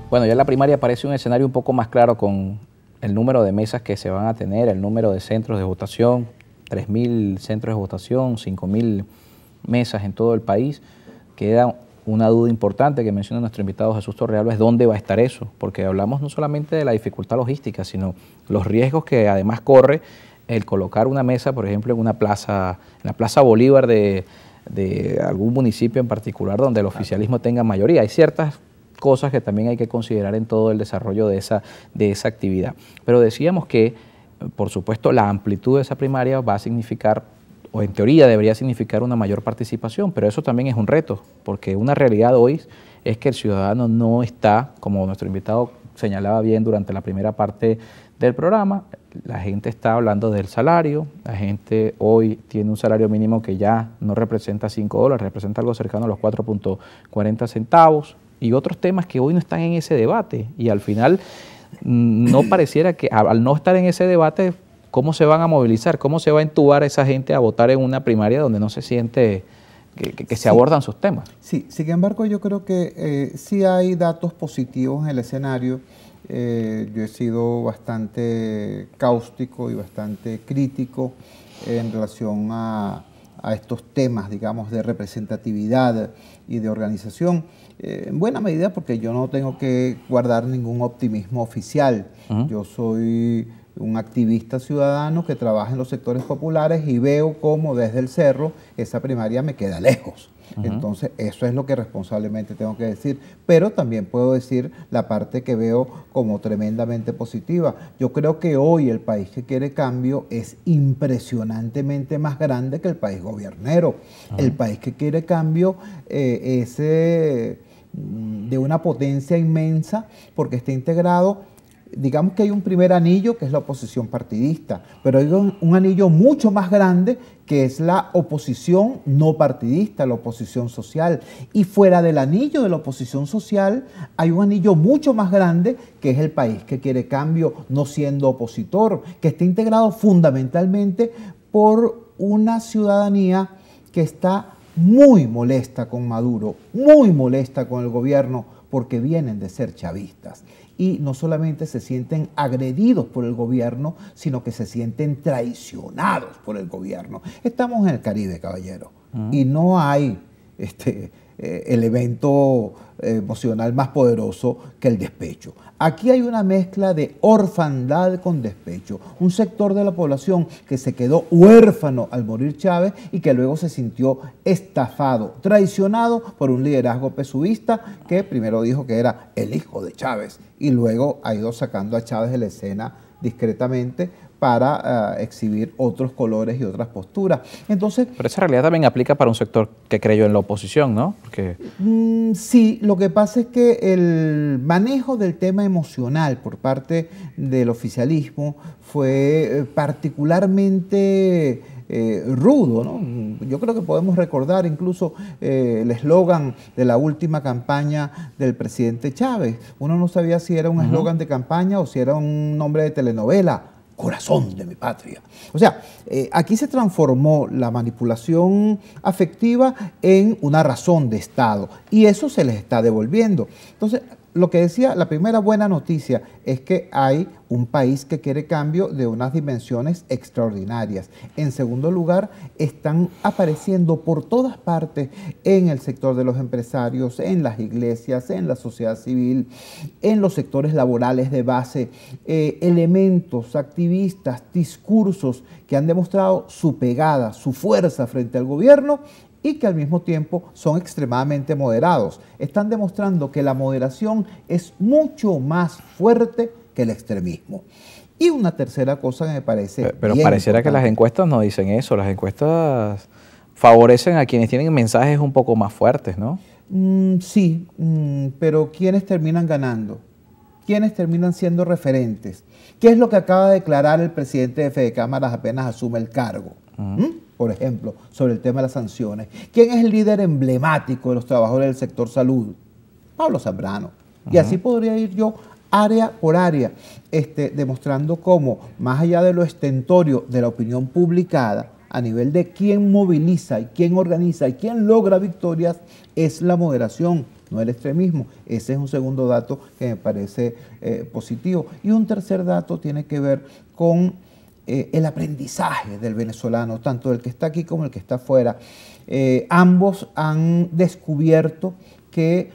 Bueno, ya la primaria parece un escenario un poco más claro con el número de mesas que se van a tener, el número de centros de votación, 3.000 centros de votación, 5.000 mesas en todo el país. Queda una duda importante que menciona nuestro invitado Jesús Torrealba, es dónde va a estar eso, porque hablamos no solamente de la dificultad logística, sino los riesgos que además corre el colocar una mesa, por ejemplo, en una plaza, en la Plaza Bolívar de algún municipio en particular donde el oficialismo tenga mayoría. Hay ciertas cosas que también hay que considerar en todo el desarrollo de esa actividad. Pero decíamos que, por supuesto, la amplitud de esa primaria va a significar, o en teoría debería significar una mayor participación, pero eso también es un reto, porque una realidad hoy es que el ciudadano no está, como nuestro invitado señalaba bien durante la primera parte del programa, la gente está hablando del salario, la gente hoy tiene un salario mínimo que ya no representa $5, representa algo cercano a los 4.40 centavos, y otros temas que hoy no están en ese debate, y al final no pareciera que al no estar en ese debate, ¿cómo se van a movilizar? ¿Cómo se va a entubar a esa gente a votar en una primaria donde no se siente que se abordan sus temas? Sí, sin embargo yo creo que sí hay datos positivos en el escenario. Yo he sido bastante cáustico y bastante crítico en relación a estos temas, digamos, de representatividad y de organización, en buena medida porque yo no tengo que guardar ningún optimismo oficial. Yo soy un activista ciudadano que trabaja en los sectores populares y veo cómo desde el cerro esa primaria me queda lejos. Entonces, eso es lo que responsablemente tengo que decir, pero también puedo decir la parte que veo como tremendamente positiva. Yo creo que hoy el país que quiere cambio es impresionantemente más grande que el país gobiernero. El país que quiere cambio es de una potencia inmensa porque está integrado. Digamos que hay un primer anillo que es la oposición partidista, pero hay un anillo mucho más grande que es la oposición no partidista, la oposición social. Y fuera del anillo de la oposición social hay un anillo mucho más grande que es el país que quiere cambio no siendo opositor, que está integrado fundamentalmente por una ciudadanía que está muy molesta con Maduro, muy molesta con el gobierno porque vienen de ser chavistas. Y no solamente se sienten agredidos por el gobierno, sino que se sienten traicionados por el gobierno. Estamos en el Caribe, caballero, y no hay elemento emocional más poderoso que el despecho. Aquí hay una mezcla de orfandad con despecho. Un sector de la población que se quedó huérfano al morir Chávez y que luego se sintió estafado, traicionado por un liderazgo pesudista que primero dijo que era el hijo de Chávez y luego ha ido sacando a Chávez de la escena discretamente para exhibir otros colores y otras posturas. Entonces, pero esa realidad también aplica para un sector que creyó en la oposición, ¿no? Porque sí, lo que pasa es que el manejo del tema emocional por parte del oficialismo fue particularmente rudo, ¿no? Yo creo que podemos recordar incluso el eslogan de la última campaña del presidente Chávez. Uno no sabía si era un eslogan de campaña o si era un nombre de telenovela. Corazón de mi patria. O sea, aquí se transformó la manipulación afectiva en una razón de Estado y eso se les está devolviendo. Entonces, lo que decía, la primera buena noticia es que hay un país que quiere cambio de unas dimensiones extraordinarias. En segundo lugar, están apareciendo por todas partes en el sector de los empresarios, en las iglesias, en la sociedad civil, en los sectores laborales de base, elementos, activistas, discursos que han demostrado su pegada, su fuerza frente al gobierno y que al mismo tiempo son extremadamente moderados. Están demostrando que la moderación es mucho más fuerte que el extremismo. Y una tercera cosa que me parece pero pareciera que las encuestas no dicen eso. Las encuestas favorecen a quienes tienen mensajes un poco más fuertes, ¿no? Sí, pero ¿quiénes terminan ganando? ¿Quiénes terminan siendo referentes? ¿Qué es lo que acaba de declarar el presidente de Fede Cámaras apenas asume el cargo? Por ejemplo, sobre el tema de las sanciones. ¿Quién es el líder emblemático de los trabajadores del sector salud? Pablo Zambrano. Y así podría ir yo área por área, demostrando cómo, más allá de lo estentorio de la opinión publicada, a nivel de quién moviliza y quién organiza y quién logra victorias, es la moderación no el extremismo. Ese es un segundo dato que me parece positivo. Y un tercer dato tiene que ver con el aprendizaje del venezolano, tanto el que está aquí como el que está afuera. Ambos han descubierto que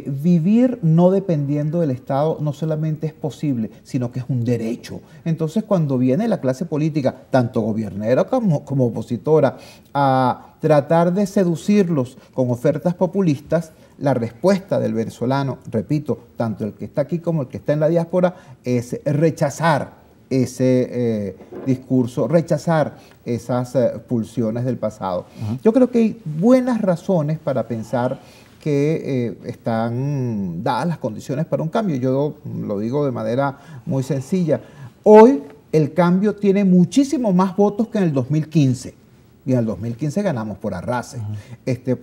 vivir no dependiendo del Estado no solamente es posible, sino que es un derecho. Entonces, cuando viene la clase política, tanto gobernera como opositora, a tratar de seducirlos con ofertas populistas, la respuesta del venezolano, repito, tanto el que está aquí como el que está en la diáspora, es rechazar ese discurso, rechazar esas pulsiones del pasado. Yo creo que hay buenas razones para pensar que están dadas las condiciones para un cambio. Yo lo digo de manera muy sencilla. Hoy el cambio tiene muchísimo más votos que en el 2015. Y en el 2015 ganamos por arrase,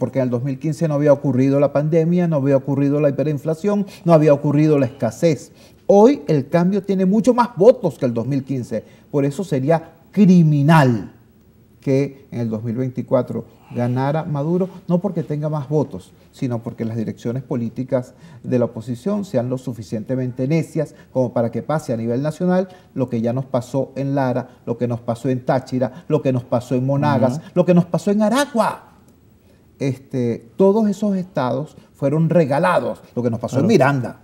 porque en el 2015 no había ocurrido la pandemia, no había ocurrido la hiperinflación, no había ocurrido la escasez. Hoy el cambio tiene mucho más votos que el 2015. Por eso sería criminal que en el 2024 ganara Maduro, no porque tenga más votos, sino porque las direcciones políticas de la oposición sean lo suficientemente necias como para que pase a nivel nacional lo que ya nos pasó en Lara, lo que nos pasó en Táchira, lo que nos pasó en Monagas, lo que nos pasó en Aragua. Todos esos estados fueron regalados, lo que nos pasó en Miranda.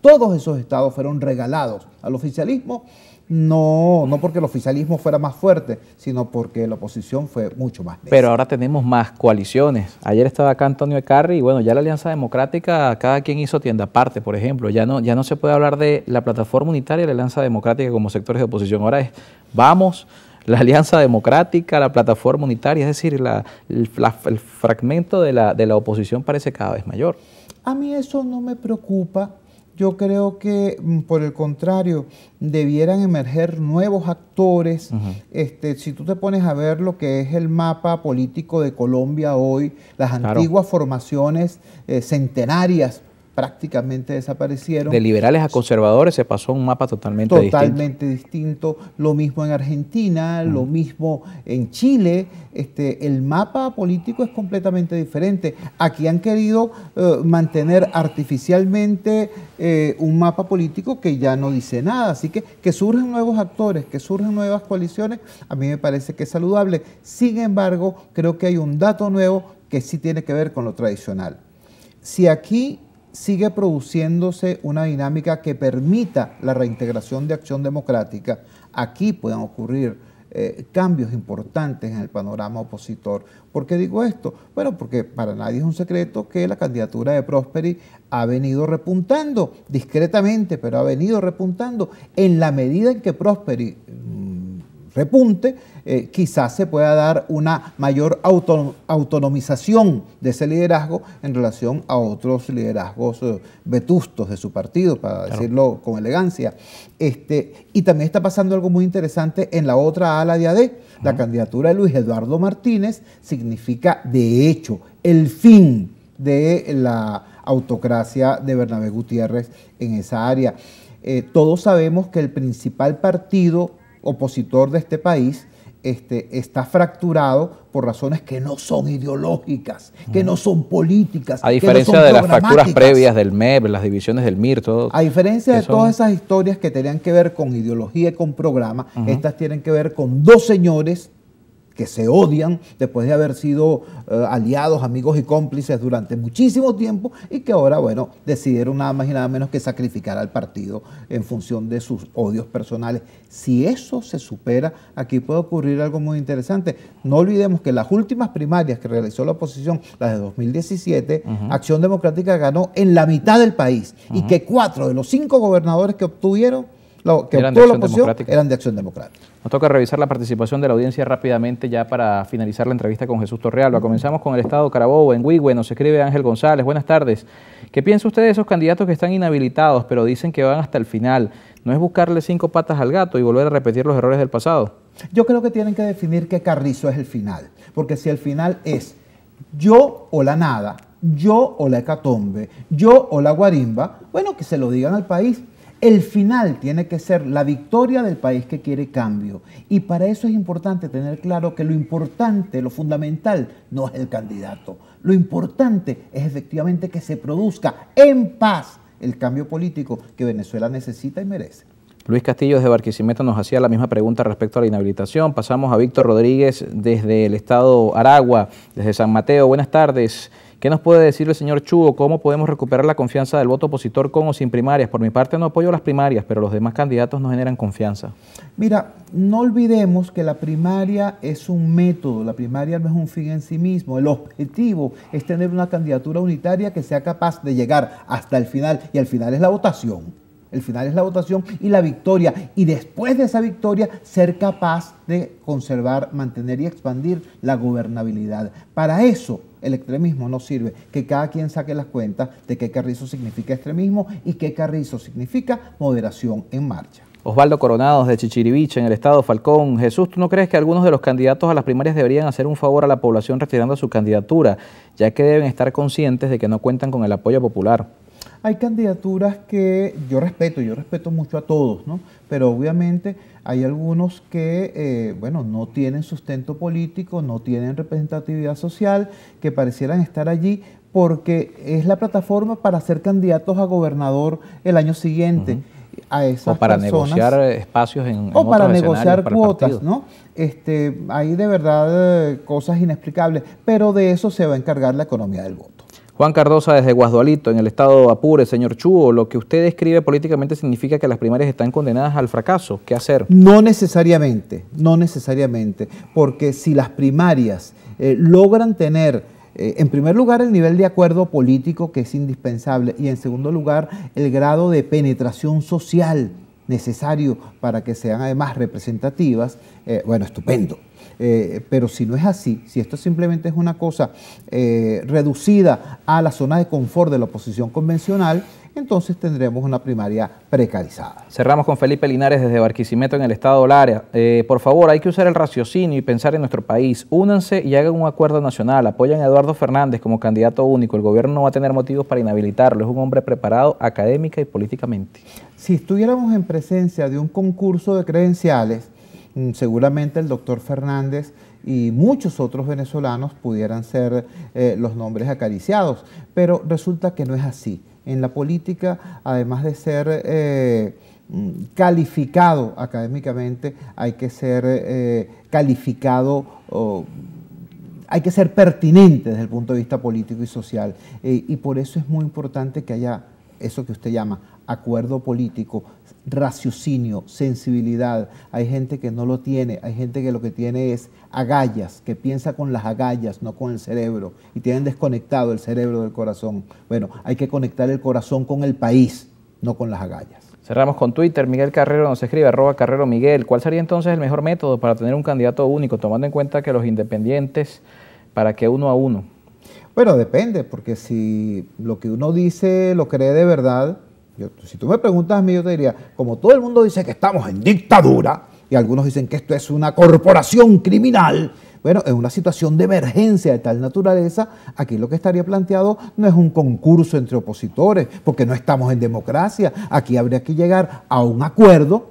Todos esos estados fueron regalados al oficialismo, no porque el oficialismo fuera más fuerte, sino porque la oposición fue mucho más necia. Pero ahora tenemos más coaliciones. Ayer estaba acá Antonio Ecarri y bueno, ya la Alianza Democrática, cada quien hizo tienda aparte, por ejemplo. Ya no se puede hablar de la plataforma unitaria y la Alianza Democrática como sectores de oposición. Ahora es, vamos, la Alianza Democrática, la plataforma unitaria, es decir, el fragmento de la oposición parece cada vez mayor. A mí eso no me preocupa. Yo creo que, por el contrario, debieran emerger nuevos actores. Si tú te pones a ver lo que es el mapa político de Colombia hoy, las antiguas formaciones centenarias prácticamente desaparecieron. De liberales a conservadores se pasó a un mapa totalmente distinto. Lo mismo en Argentina, lo mismo en Chile. El mapa político es completamente diferente. Aquí han querido mantener artificialmente un mapa político que ya no dice nada. Así que surgen nuevos actores, que surgen nuevas coaliciones, a mí me parece que es saludable. Sin embargo, creo que hay un dato nuevo que sí tiene que ver con lo tradicional. Si aquí sigue produciéndose una dinámica que permita la reintegración de Acción Democrática, aquí pueden ocurrir cambios importantes en el panorama opositor. ¿Por qué digo esto? Bueno, porque para nadie es un secreto que la candidatura de Prosperi ha venido repuntando, discretamente, pero ha venido repuntando. En la medida en que Prosperi repunte, quizás se pueda dar una mayor autonomización de ese liderazgo en relación a otros liderazgos vetustos de su partido, para decirlo con elegancia. Y también está pasando algo muy interesante en la otra ala de AD. La candidatura de Luis Eduardo Martínez significa, de hecho, el fin de la autocracia de Bernabé Gutiérrez en esa área. Todos sabemos que el principal partido opositor de este país está fracturado por razones que no son ideológicas, que no son políticas. A diferencia no son de las fracturas previas del MEP, las divisiones del MIR, todo. A diferencia de todas esas historias que tenían que ver con ideología y con programa, estas tienen que ver con dos señores que se odian después de haber sido aliados, amigos y cómplices durante muchísimo tiempo y que ahora, bueno, decidieron nada más y nada menos que sacrificar al partido en función de sus odios personales. Si eso se supera, aquí puede ocurrir algo muy interesante. No olvidemos que las últimas primarias que realizó la oposición, las de 2017, Acción Democrática ganó en la mitad del país y que 4 de los 5 gobernadores que obtuvieron obtuvo la oposición eran de Acción Democrática. Nos toca revisar la participación de la audiencia rápidamente ya para finalizar la entrevista con Jesús Torrealba. Comenzamos con el estado Carabobo, en Huigüe. Nos escribe Ángel González. Buenas tardes. ¿Qué piensa usted de esos candidatos que están inhabilitados pero dicen que van hasta el final? ¿No es buscarle 5 patas al gato y volver a repetir los errores del pasado? Yo creo que tienen que definir qué carrizo es el final. Porque si el final es yo o la nada, yo o la hecatombe, yo o la guarimba, bueno, que se lo digan al país. El final tiene que ser la victoria del país que quiere cambio. Y para eso es importante tener claro que lo importante, lo fundamental, no es el candidato. Lo importante es efectivamente que se produzca en paz el cambio político que Venezuela necesita y merece. Luis Castillo desde Barquisimeto nos hacía la misma pregunta respecto a la inhabilitación. Pasamos a Víctor Rodríguez desde el estado Aragua, desde San Mateo. Buenas tardes. ¿Qué nos puede decir el señor Chuo? ¿Cómo podemos recuperar la confianza del voto opositor con o sin primarias? Por mi parte no apoyo las primarias, pero los demás candidatos no generan confianza. Mira, no olvidemos que la primaria es un método, la primaria no es un fin en sí mismo. El objetivo es tener una candidatura unitaria que sea capaz de llegar hasta el final, y al final es la votación. El final es la votación y la victoria, y después de esa victoria ser capaz de conservar, mantener y expandir la gobernabilidad. Para eso el extremismo no sirve, que cada quien saque las cuentas de qué carrizo significa extremismo y qué carrizo significa moderación en marcha. Osvaldo Coronado de Chichiriviche, en el estado Falcón. Jesús, ¿tú no crees que algunos de los candidatos a las primarias deberían hacer un favor a la población retirando su candidatura, ya que deben estar conscientes de que no cuentan con el apoyo popular? Hay candidaturas que yo respeto mucho a todos, ¿no? Pero obviamente hay algunos que, bueno, no tienen sustento político, no tienen representatividad social, que parecieran estar allí porque es la plataforma para ser candidatos a gobernador el año siguiente. A esas o para personas, negociar espacios en o para negociar para cuotas, ¿no? Hay de verdad cosas inexplicables, pero de eso se va a encargar la economía del voto. Juan Cardosa desde Guasdualito, en el estado Apure. Señor Chuo, lo que usted describe políticamente significa que las primarias están condenadas al fracaso. ¿Qué hacer? No necesariamente, porque si las primarias logran tener, en primer lugar, el nivel de acuerdo político que es indispensable, y en segundo lugar, el grado de penetración social necesario para que sean además representativas, bueno, estupendo. Pero si no es así, si esto simplemente es una cosa reducida a la zona de confort de la oposición convencional, entonces tendremos una primaria precarizada. Cerramos con Felipe Linares desde Barquisimeto, en el estado Lara. Por favor, hay que usar el raciocinio y pensar en nuestro país. Únanse y hagan un acuerdo nacional. Apoyan a Eduardo Fernández como candidato único. El gobierno no va a tener motivos para inhabilitarlo. Es un hombre preparado académica y políticamente. Si estuviéramos en presencia de un concurso de credenciales, seguramente el doctor Fernández y muchos otros venezolanos pudieran ser los nombres acariciados, pero resulta que no es así. En la política, además de ser calificado académicamente, hay que ser calificado, hay que ser pertinente desde el punto de vista político y social, y por eso es muy importante que haya eso que usted llama acuerdo político, raciocinio, sensibilidad. Hay gente que no lo tiene, hay gente que lo que tiene es agallas, que piensa con las agallas, no con el cerebro, y tienen desconectado el cerebro del corazón. Bueno, hay que conectar el corazón con el país, no con las agallas. Cerramos con Twitter. Miguel Carrero nos escribe, @CarreroMiguel. ¿Cuál sería entonces el mejor método para tener un candidato único, tomando en cuenta que los independientes, para que uno a uno? Bueno, depende, porque si lo que uno dice lo cree de verdad, si tú me preguntas a mí, yo te diría, como todo el mundo dice que estamos en dictadura, y algunos dicen que esto es una corporación criminal, bueno, en una situación de emergencia de tal naturaleza, aquí lo que estaría planteado no es un concurso entre opositores, porque no estamos en democracia. Aquí habría que llegar a un acuerdo,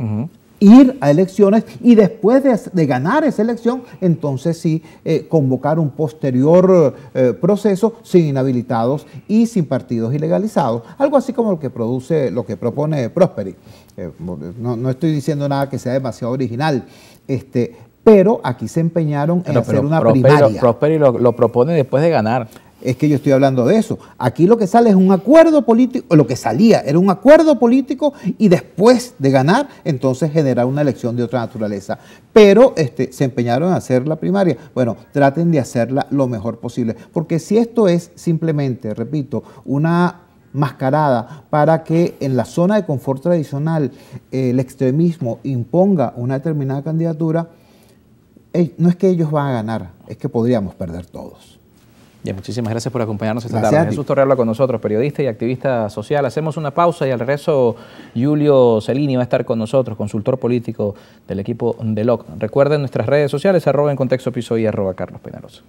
ir a elecciones, y después de ganar esa elección, entonces sí convocar un posterior proceso sin inhabilitados y sin partidos ilegalizados. Algo así como lo que propone Prosperi. No estoy diciendo nada que sea demasiado original, pero aquí se empeñaron en hacer una primaria. Prosperi lo propone después de ganar. Es que yo estoy hablando de eso. Aquí lo que sale es un acuerdo político, lo que salía era un acuerdo político, y después de ganar, entonces generar una elección de otra naturaleza. Pero se empeñaron en hacer la primaria. Bueno, traten de hacerla lo mejor posible. Porque si esto es simplemente, repito, una mascarada para que en la zona de confort tradicional el extremismo imponga una determinada candidatura, no es que ellos van a ganar, es que podríamos perder todos. Bien, muchísimas gracias por acompañarnos esta tarde. Jesús Torrealba con nosotros, periodista y activista social. Hacemos una pausa y al regreso Julio Cellini va a estar con nosotros, consultor político del equipo de LOC. Recuerden nuestras redes sociales, @EnContextoPiso y @CarlosPeñalosa.